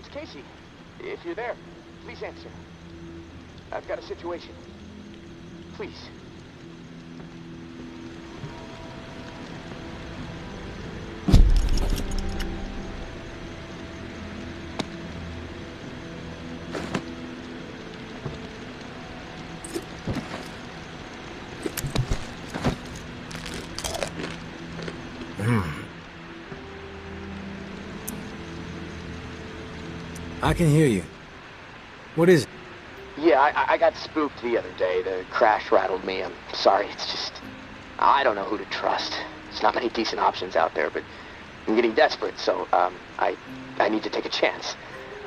it's Casey. If you're there, please answer. I've got a situation. Please. I can hear you. What is it? Yeah, I got spooked the other day. The crash rattled me. I'm sorry, it's just... I don't know who to trust. There's not many decent options out there, but I'm getting desperate, so, I need to take a chance,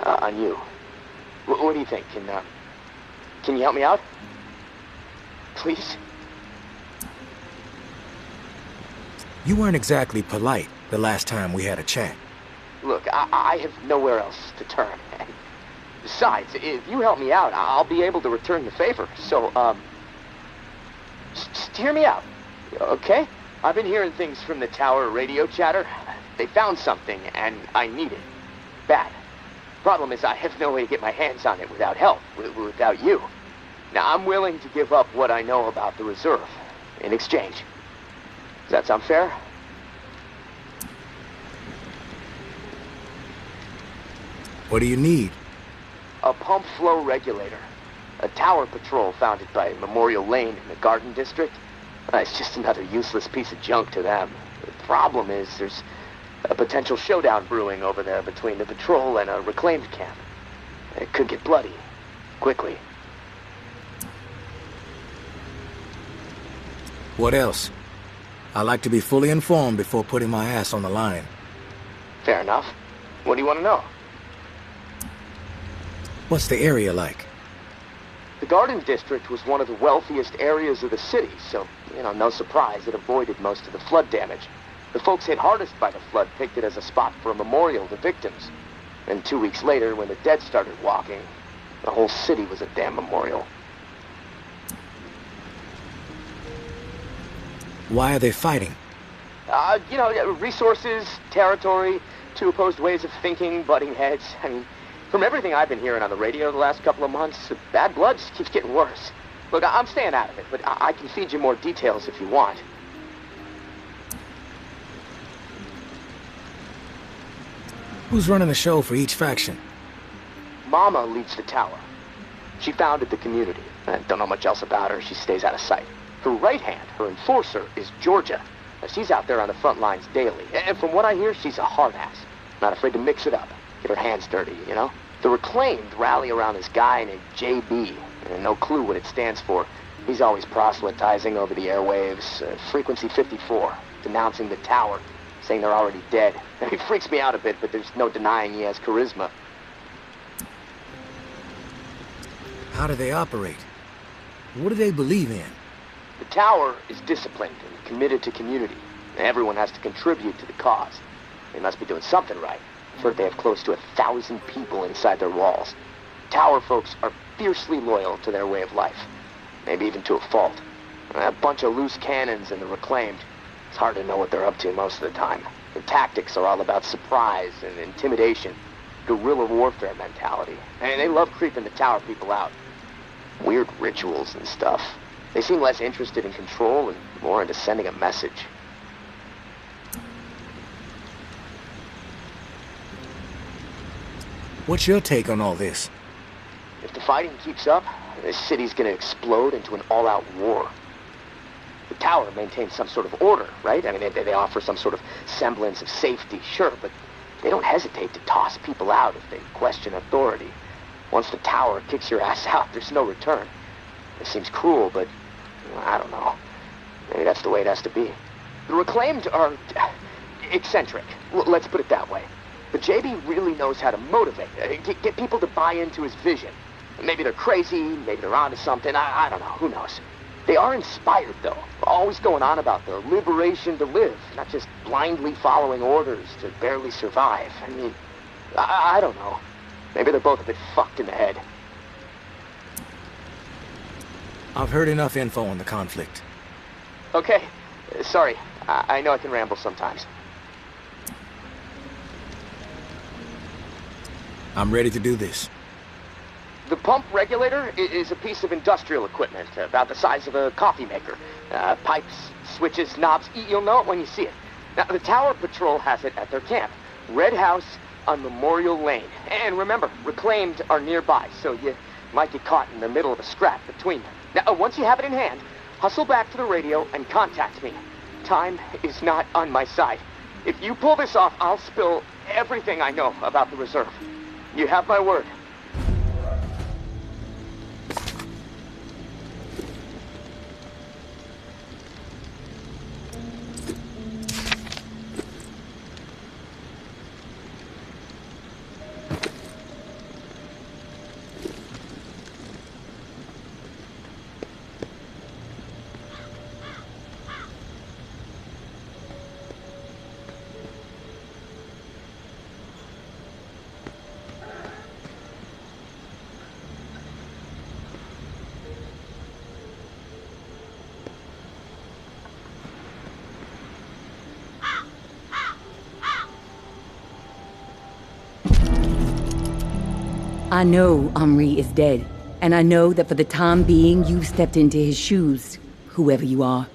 on you. What do you think? Can you help me out? Please? You weren't exactly polite the last time we had a chat. Look, I have nowhere else to turn. And besides, if you help me out, I'll be able to return the favor. So, just hear me out, okay? I've been hearing things from the tower radio chatter. They found something, and I need it. Bad. Problem is, I have no way to get my hands on it without help, without you. Now, I'm willing to give up what I know about the reserve in exchange. Does that sound fair? What do you need? A pump flow regulator. A tower patrol founded by Memorial Lane in the Garden District. It's just another useless piece of junk to them. The problem is there's a potential showdown brewing over there between the patrol and a reclaimed camp. It could get bloody. Quickly. What else? I like to be fully informed before putting my ass on the line. Fair enough. What do you want to know? What's the area like? The Garden District was one of the wealthiest areas of the city, so, no surprise it avoided most of the flood damage. The folks hit hardest by the flood picked it as a spot for a memorial to victims. And 2 weeks later, when the dead started walking, the whole city was a damn memorial. Why are they fighting? Resources, territory, two opposed ways of thinking, butting heads. I mean, from everything I've been hearing on the radio the last couple of months, the bad blood just keeps getting worse. Look, I'm staying out of it, but I can feed you more details if you want. Who's running the show for each faction? Mama leads the tower. She founded the community. I don't know much else about her. She stays out of sight. Her right hand, her enforcer, is Georgia. She's out there on the front lines daily. And from what I hear, she's a hard ass. Not afraid to mix it up. Get her hands dirty, The reclaimed rally around this guy named JB. And no clue what it stands for. He's always proselytizing over the airwaves. Frequency 54. Denouncing the tower. Saying they're already dead. It freaks me out a bit, but there's no denying he has charisma. How do they operate? What do they believe in? The tower is disciplined and committed to community. Everyone has to contribute to the cause. They must be doing something right. I've heard they have close to 1,000 people inside their walls. Tower folks are fiercely loyal to their way of life. Maybe even to a fault. A bunch of loose cannons in the reclaimed. It's hard to know what they're up to most of the time. Their tactics are all about surprise and intimidation. Guerrilla warfare mentality. And they love creeping the tower people out. Weird rituals and stuff. They seem less interested in control and more into sending a message. What's your take on all this? If the fighting keeps up, this city's gonna explode into an all-out war. The tower maintains some sort of order, right? I mean, they offer some sort of semblance of safety, sure, but they don't hesitate to toss people out if they question authority. Once the tower kicks your ass out, there's no return. It seems cruel, but I don't know. Maybe that's the way it has to be. The reclaimed are eccentric. Let's put it that way. But JB really knows how to motivate, get people to buy into his vision. Maybe they're crazy, maybe they're onto something, I don't know, who knows. They are inspired, though, always going on about the liberation to live, not just blindly following orders to barely survive. I mean, I don't know. Maybe they're both a bit fucked in the head. I've heard enough info on the conflict. Okay. Sorry. I know I can ramble sometimes. I'm ready to do this. The pump regulator is a piece of industrial equipment about the size of a coffee maker. Pipes, switches, knobs. You'll know it when you see it. Now, the Tower Patrol has it at their camp. Red House on Memorial Lane. And remember, reclaimed are nearby, so you might get caught in the middle of a scrap between them. Now, once you have it in hand, hustle back to the radio and contact me. Time is not on my side. If you pull this off, I'll spill everything I know about the reserve. You have my word. I know Henri is dead, and I know that for the time being you've stepped into his shoes, whoever you are.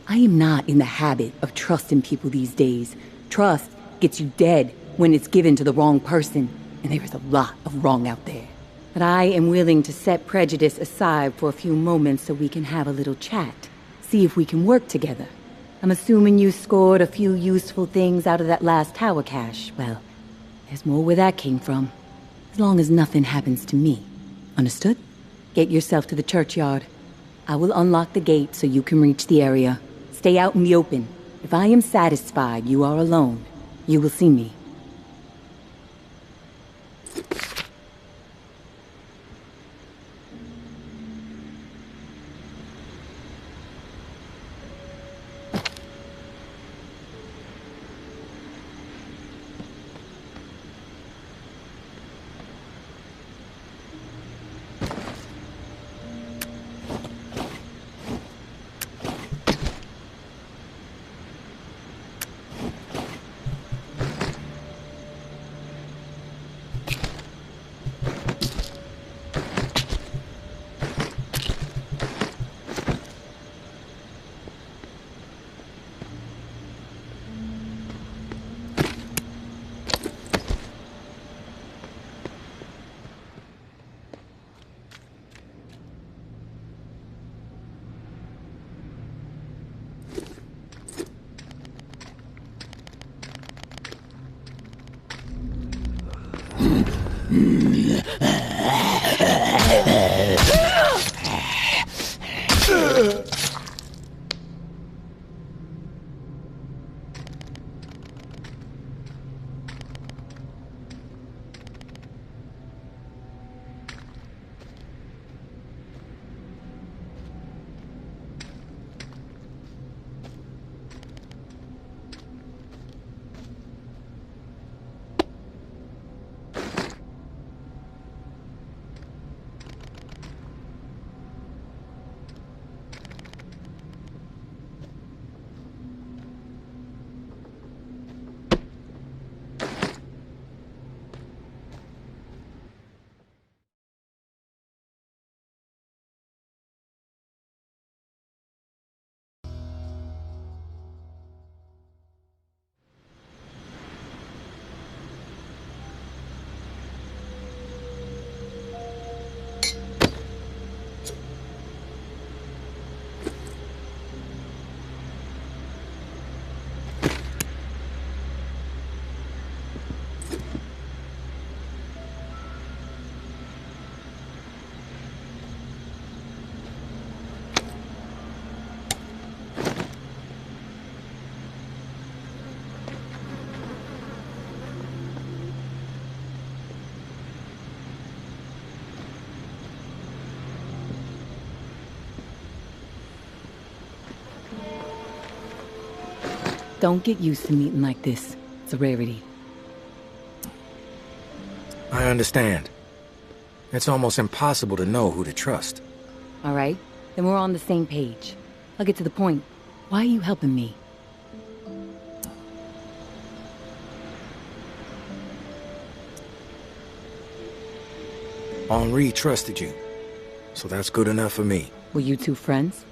I am not in the habit of trusting people these days. Trust gets you dead when it's given to the wrong person, and there is a lot of wrong out there. But I am willing to set prejudice aside for a few moments so we can have a little chat, see if we can work together. I'm assuming you scored a few useful things out of that last tower cache. Well, there's more where that came from. As long as nothing happens to me. Understood? Get yourself to the churchyard. I will unlock the gate so you can reach the area. Stay out in the open. If I am satisfied you are alone, you will see me. Don't get used to meeting like this. It's a rarity. I understand. It's almost impossible to know who to trust. All right, then we're on the same page. I'll get to the point. Why are you helping me? Henri trusted you, so that's good enough for me. Were you two friends?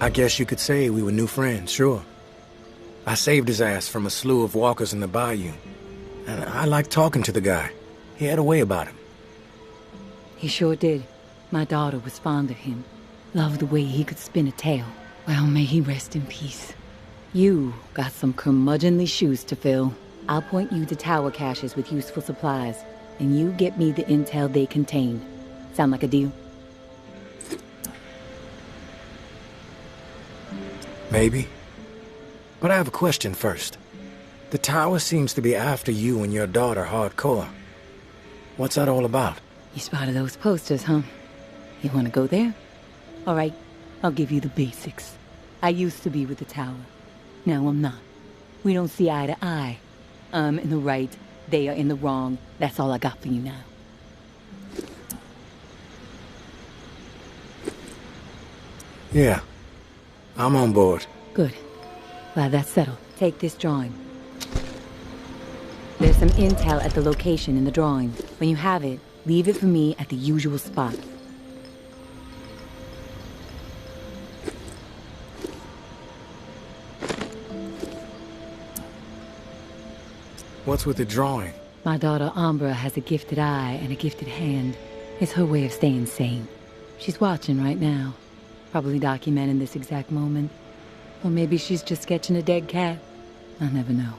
I guess you could say we were new friends, sure. I saved his ass from a slew of walkers in the bayou, and I liked talking to the guy. He had a way about him. He sure did. My daughter was fond of him. Loved the way he could spin a tale. Well, may he rest in peace. You got some curmudgeonly shoes to fill. I'll point you to tower caches with useful supplies, and you get me the intel they contain. Sound like a deal? Maybe. But I have a question first. The tower seems to be after you and your daughter hardcore. What's that all about? You spotted those posters, huh? You want to go there? All right, I'll give you the basics. I used to be with the tower. Now I'm not. We don't see eye to eye. I'm in the right, they are in the wrong. That's all I got for you now. Yeah, I'm on board. Good. Glad that's settled. Take this drawing. There's some intel at the location in the drawing. When you have it, leave it for me at the usual spot. What's with the drawing? My daughter Umbra has a gifted eye and a gifted hand. It's her way of staying sane. She's watching right now. Probably documenting this exact moment. Or maybe she's just sketching a dead cat. I'll never know.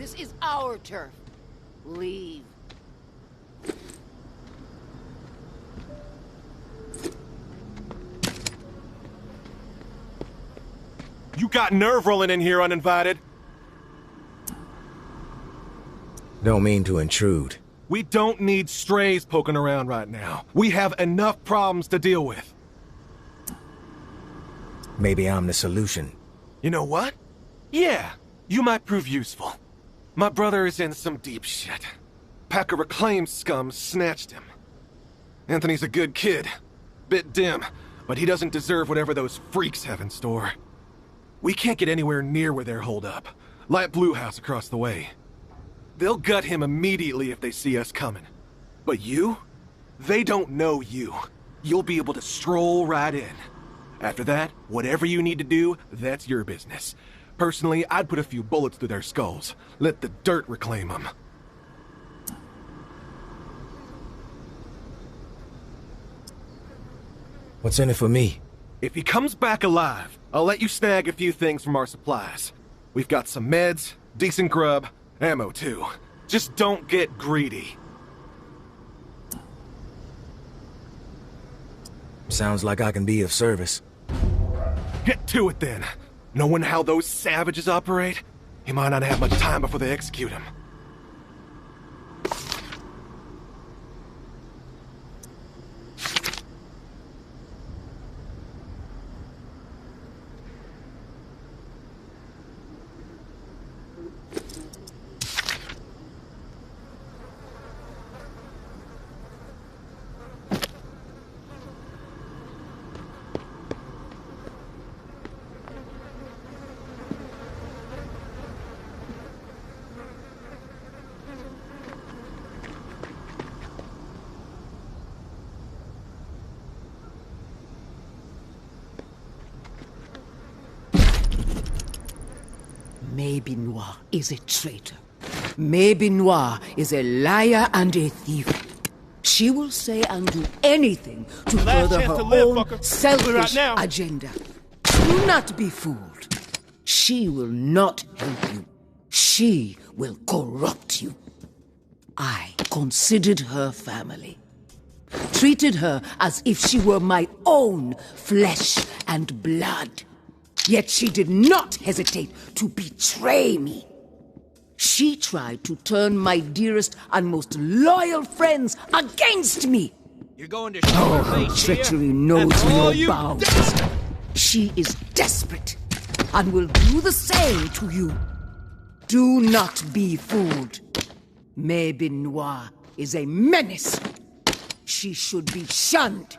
This is our turf. Leave. You got nerve rolling in here uninvited. Don't mean to intrude. We don't need strays poking around right now. We have enough problems to deal with. Maybe I'm the solution. You know what? Yeah, you might prove useful. My brother is in some deep shit. Pack of reclaimed scum snatched him. Anthony's a good kid. Bit dim, but he doesn't deserve whatever those freaks have in store. We can't get anywhere near where they're holed up. Light Blue House across the way. They'll gut him immediately if they see us coming. But you? They don't know you. You'll be able to stroll right in. After that, whatever you need to do, that's your business. Personally, I'd put a few bullets through their skulls. Let the dirt reclaim them. What's in it for me? If he comes back alive, I'll let you snag a few things from our supplies. We've got some meds, decent grub, ammo too. Just don't get greedy. Sounds like I can be of service. Get to it then. Knowing how those savages operate, he might not have much time before they execute him. Maybe Noir is a traitor. Maybe Noir is a liar and a thief. She will say and do anything to further her own selfish agenda. Do not be fooled. She will not help you. She will corrupt you. I considered her family. Treated her as if she were my own flesh and blood. Yet she did not hesitate to betray me. She tried to turn my dearest and most loyal friends against me. You're going to show her face treachery here, knows all no you bounds. She is desperate and will do the same to you. Do not be fooled. Maybe Noir is a menace. She should be shunned.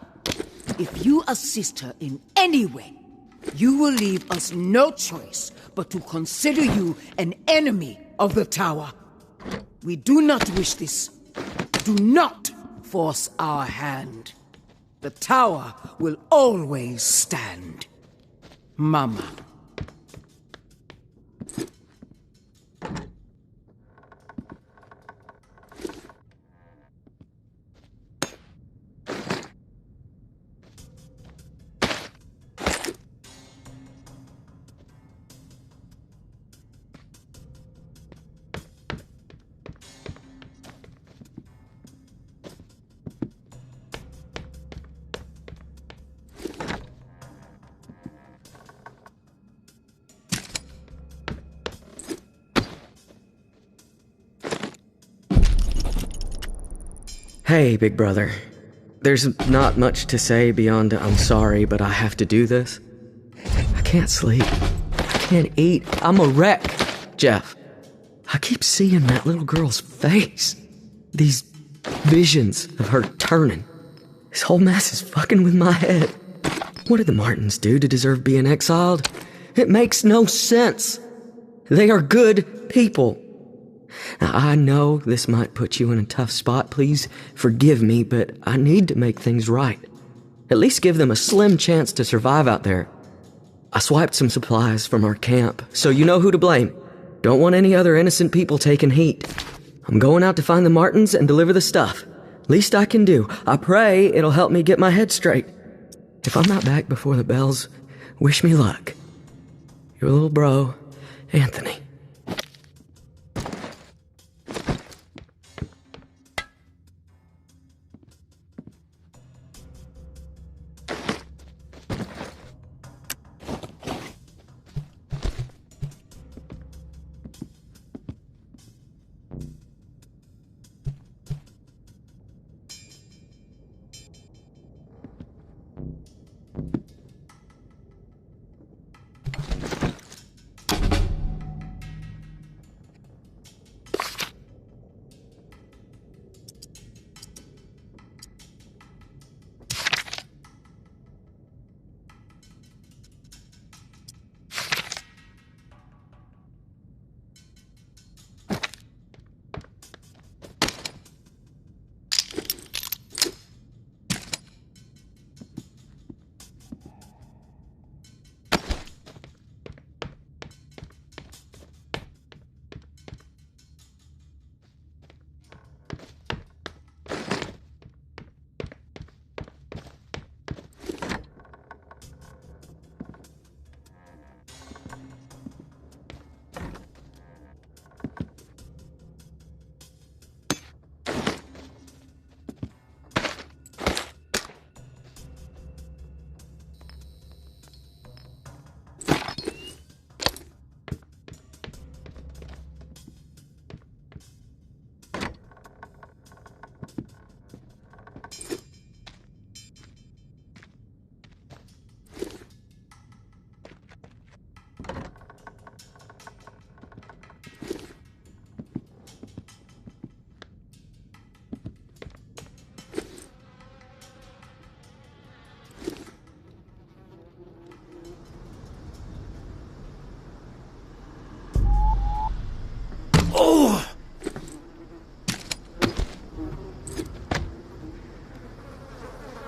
If you assist her in any way, you will leave us no choice but to consider you an enemy of the tower. We do not wish this. Do not force our hand. The tower will always stand. Mama. Hey, big brother. There's not much to say beyond I'm sorry, but I have to do this. I can't sleep. I can't eat. I'm a wreck. Jeff, I keep seeing that little girl's face. These visions of her turning. This whole mess is fucking with my head. What did the Martins do to deserve being exiled? It makes no sense. They are good people. Now, I know this might put you in a tough spot. Please forgive me, but I need to make things right. At least give them a slim chance to survive out there. I swiped some supplies from our camp, so you know who to blame. Don't want any other innocent people taking heat. I'm going out to find the Martins and deliver the stuff. Least I can do. I pray it'll help me get my head straight. If I'm not back before the bells, wish me luck. Your little bro, Anthony.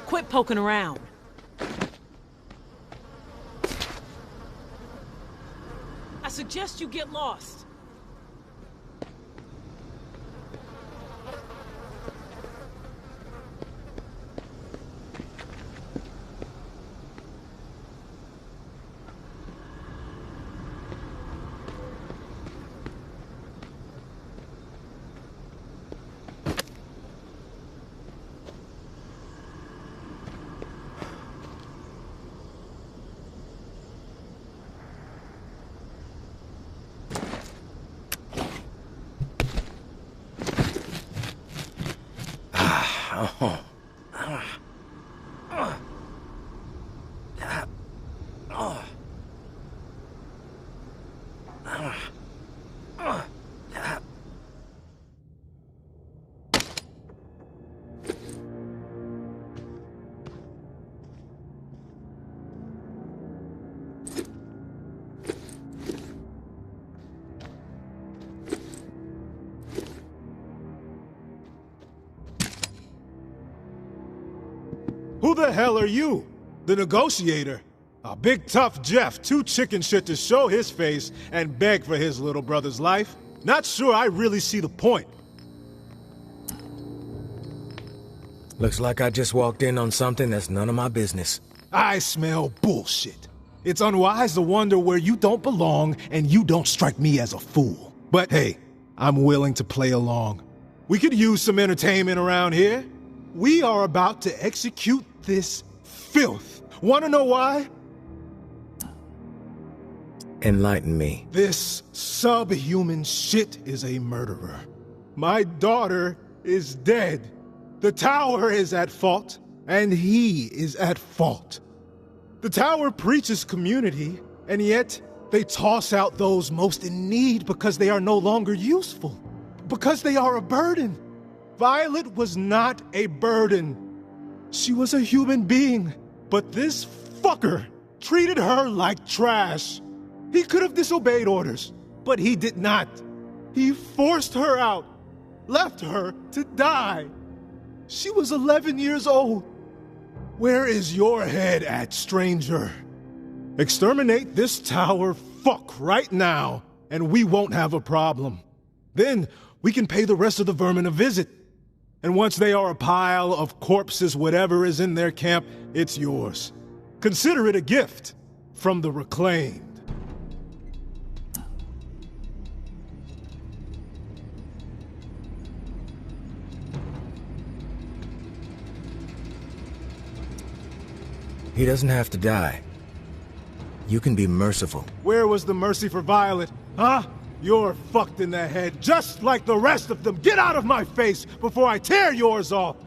Quit poking around. I suggest you get lost. Who the hell are you? The negotiator? A big tough Jeff, too chicken shit to show his face and beg for his little brother's life? Not sure I really see the point. Looks like I just walked in on something that's none of my business. I smell bullshit. It's unwise to wonder where you don't belong, and you don't strike me as a fool. But hey, I'm willing to play along. We could use some entertainment around here. We are about to execute this filth. Wanna know why? Enlighten me. This subhuman shit is a murderer. My daughter is dead. The tower is at fault, and he is at fault. The tower preaches community, and yet they toss out those most in need because they are no longer useful. Because they are a burden. Violet was not a burden. She was a human being. But this motherfucker treated her like trash. He could have disobeyed orders, but he did not. He forced her out, left her to die. She was 11 years old. Where is your head at, stranger? Exterminate this tower fuck right now, and we won't have a problem. Then we can pay the rest of the vermin a visit. And once they are a pile of corpses, whatever is in their camp, it's yours. Consider it a gift from the reclaimed. He doesn't have to die. You can be merciful. Where was the mercy for Violet, huh? You're fucked in the head, just like the rest of them. Get out of my face before I tear yours off!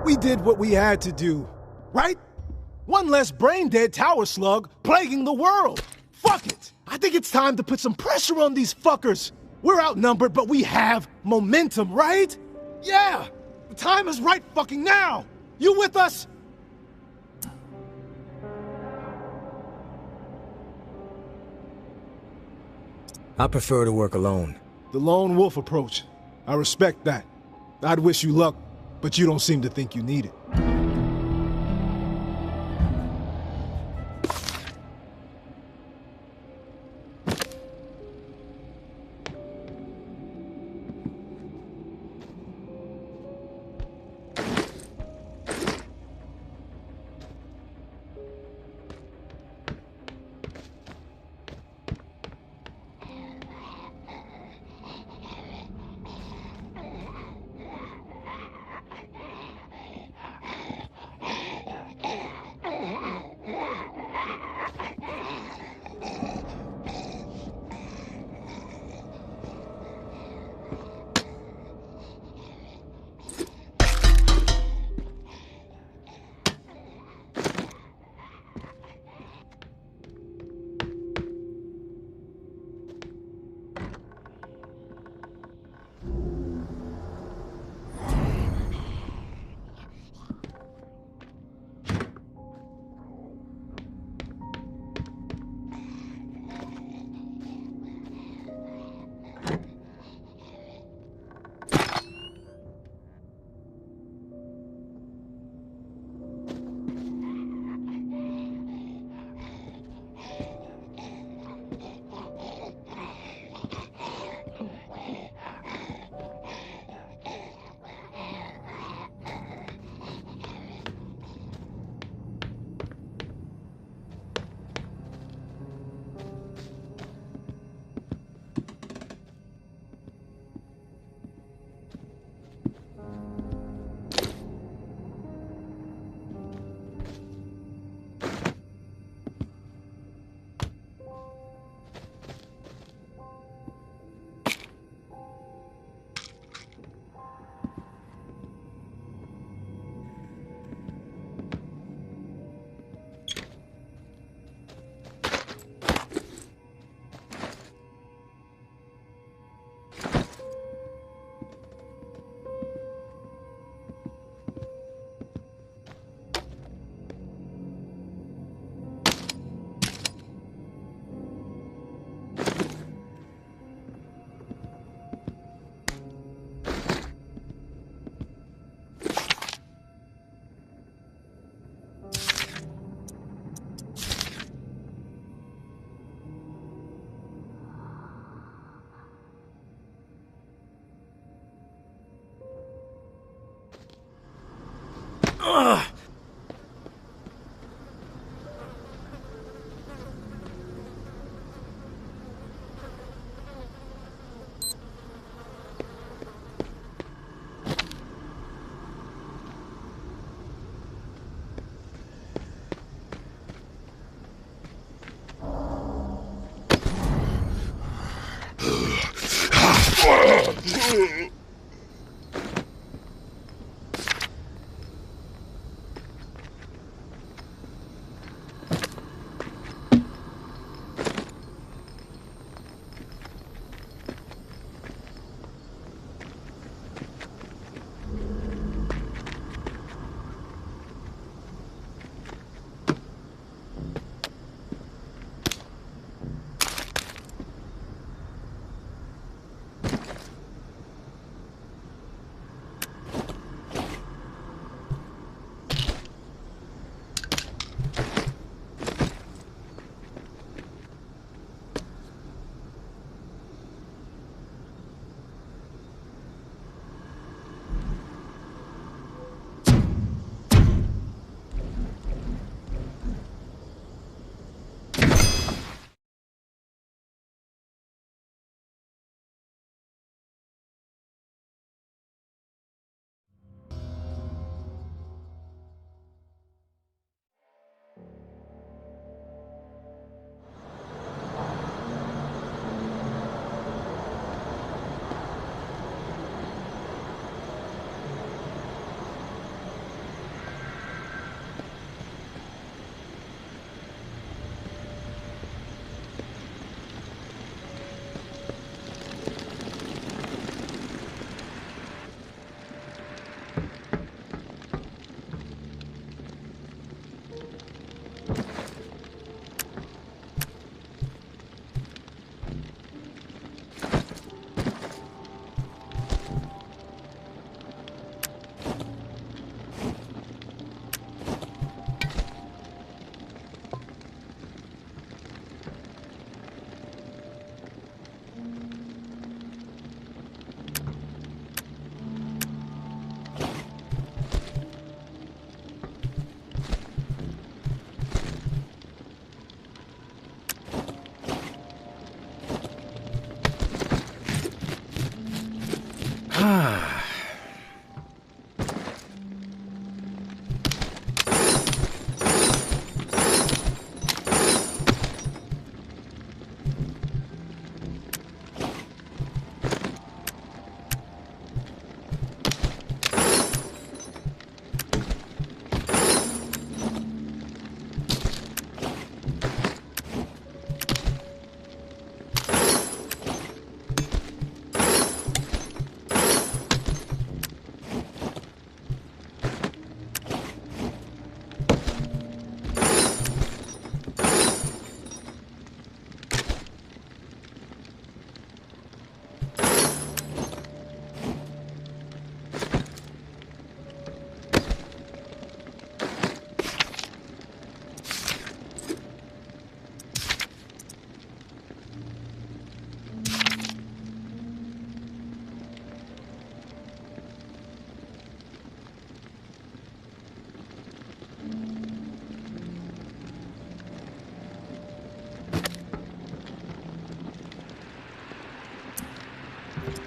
We did what we had to do, right? One less brain-dead tower slug plaguing the world. Fuck it! I think it's time to put some pressure on these fuckers. We're outnumbered, but we have momentum, right? Yeah! The time is right fucking now! You with us? I prefer to work alone. The lone wolf approach. I respect that. I'd wish you luck, but you don't seem to think you need it.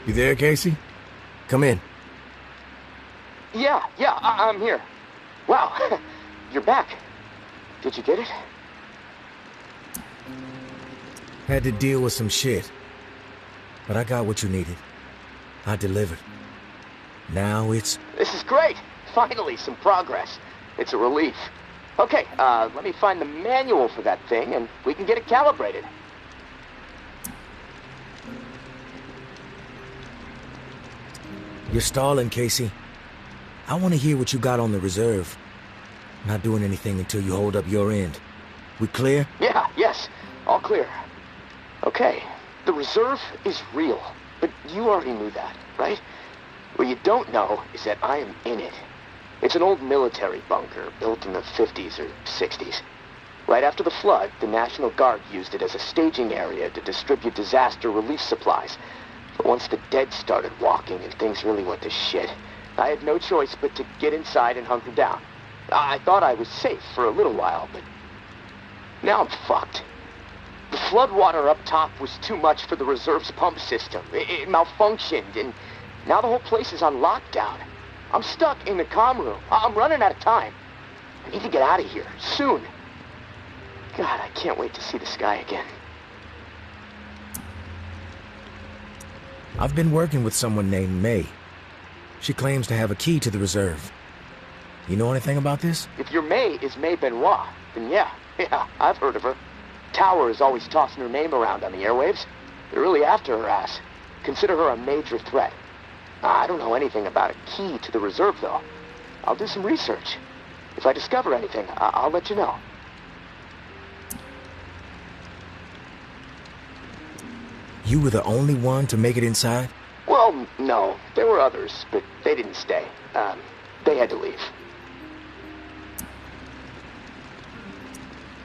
You there, Casey? Come in. Yeah, I'm here. Wow, you're back. Did you get it? Had to deal with some shit. But I got what you needed. I delivered. Now it's... This is great! Finally, some progress. It's a relief. Okay, let me find the manual for that thing, and we can get it calibrated. You're stalling, Casey. I want to hear what you got on the reserve. Not doing anything until you hold up your end. We clear? Yeah, yes. All clear. Okay, the reserve is real. But you already knew that, right? What you don't know is that I am in it. It's an old military bunker built in the 50s or 60s. Right after the flood, the National Guard used it as a staging area to distribute disaster relief supplies. But once the dead started walking and things really went to shit, I had no choice but to get inside and hunker down. I thought I was safe for a little while, but now I'm fucked. The floodwater up top was too much for the reserve's pump system. It malfunctioned, and now the whole place is on lockdown. I'm stuck in the comm room. I'm running out of time. I need to get out of here, soon. God, I can't wait to see the sky again. I've been working with someone named May. She claims to have a key to the reserve. You know anything about this? If your May is May Benoit, then yeah, I've heard of her. Tower is always tossing her name around on the airwaves. They're really after her ass. Consider her a major threat. I don't know anything about a key to the reserve, though. I'll do some research. If I discover anything, I'll let you know. You were the only one to make it inside? Well, no. There were others, but they didn't stay. They had to leave.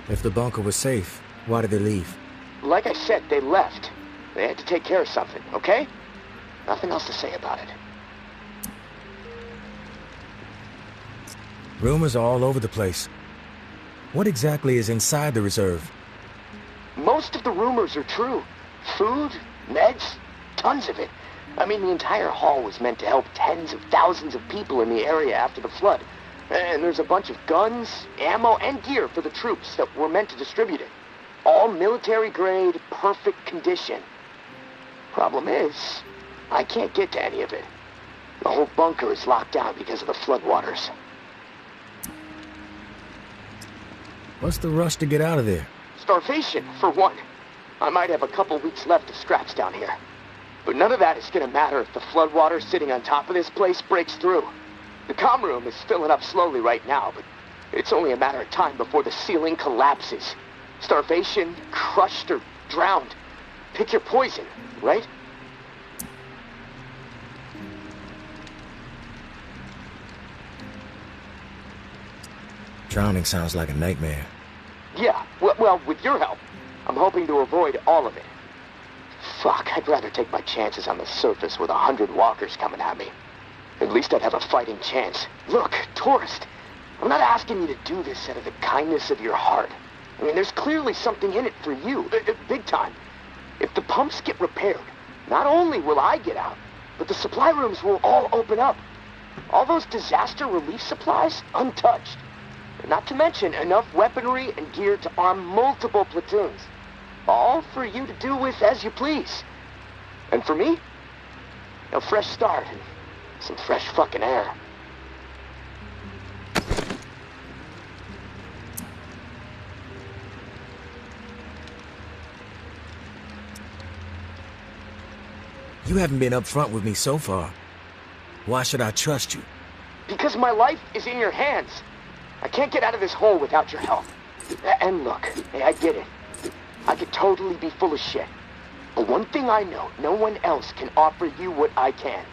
If the bunker was safe, why did they leave? Like I said, they left. They had to take care of something, okay? Nothing else to say about it. Rumors are all over the place. What exactly is inside the reserve? Most of the rumors are true. Food, meds, tons of it. I mean, the entire hall was meant to help tens of thousands of people in the area after the flood. And there's a bunch of guns, ammo, and gear for the troops that were meant to distribute it. All military-grade, perfect condition. Problem is, I can't get to any of it. The whole bunker is locked down because of the floodwaters. What's the rush to get out of there? Starvation, for one. I might have a couple weeks left of scraps down here. But none of that is gonna matter if the floodwater sitting on top of this place breaks through. The comm room is filling up slowly right now, but it's only a matter of time before the ceiling collapses. Starvation, crushed, or drowned. Pick your poison, right? Drowning sounds like a nightmare. Yeah, well, with your help, I'm hoping to avoid all of it. Fuck, I'd rather take my chances on the surface with 100 walkers coming at me. At least I'd have a fighting chance. Look, tourist, I'm not asking you to do this out of the kindness of your heart. I mean, there's clearly something in it for you, big time. If the pumps get repaired, not only will I get out, but the supply rooms will all open up. All those disaster relief supplies, untouched. Not to mention enough weaponry and gear to arm multiple platoons. All for you to do with as you please. And for me, a fresh start and some fresh fucking air. You haven't been upfront with me so far. Why should I trust you? Because my life is in your hands. I can't get out of this hole without your help. And look, hey, I get it. I could totally be full of shit. But one thing I know, no one else can offer you what I can.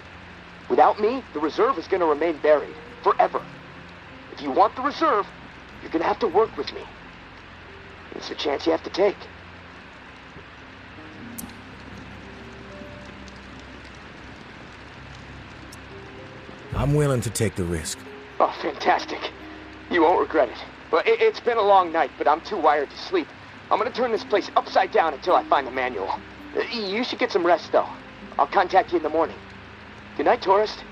Without me, the reserve is gonna remain buried. Forever. If you want the reserve, you're gonna have to work with me. It's a chance you have to take. I'm willing to take the risk. Oh, fantastic. You won't regret it. Well, it's been a long night, but I'm too wired to sleep. I'm gonna turn this place upside down until I find the manual. You should get some rest, though. I'll contact you in the morning. Good night, tourist.